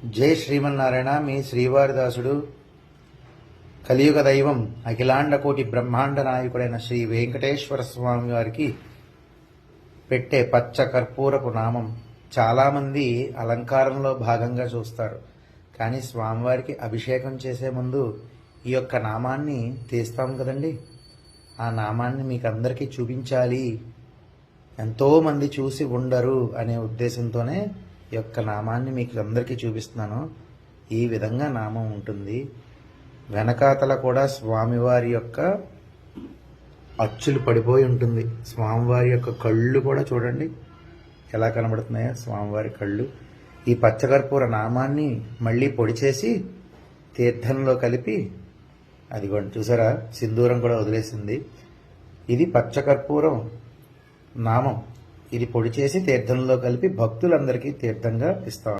జై శ్రీమన్నారాయణ. మీ శ్రీవారిదాసుడు, కలియుగ దైవం, అఖిలాండ కోటి బ్రహ్మాండ నాయకుడైన శ్రీ వెంకటేశ్వర స్వామి వారికి పెట్టే పచ్చ కర్పూరపు నామం చాలామంది అలంకారంలో భాగంగా చూస్తారు. కానీ స్వామివారికి అభిషేకం చేసే ముందు ఈ యొక్క నామాన్ని తీస్తాం కదండి. ఆ నామాన్ని మీకు అందరికీ చూపించాలి, ఎంతోమంది చూసి ఉండరు అనే ఉద్దేశంతోనే ఈ యొక్క నామాన్ని మీకు అందరికీ చూపిస్తున్నాను. ఈ విధంగా నామం ఉంటుంది. వెనకాతల కూడా స్వామివారి యొక్క అచ్చులు పడిపోయి ఉంటుంది. స్వామివారి యొక్క కళ్ళు కూడా చూడండి ఎలా కనబడుతున్నాయో స్వామివారి కళ్ళు. ఈ పచ్చకర్పూర నామాన్ని మళ్ళీ పొడి చేసి తీర్థంలో కలిపి, అదిగోండి చూసారా, సింధూరం కూడా వదిలేసింది. ఇది పచ్చకర్పూరం నామం. ఇది పొడి చేసి తీర్థంలో కలిపి భక్తులందరికీ తీర్థంగా ఇస్తాం.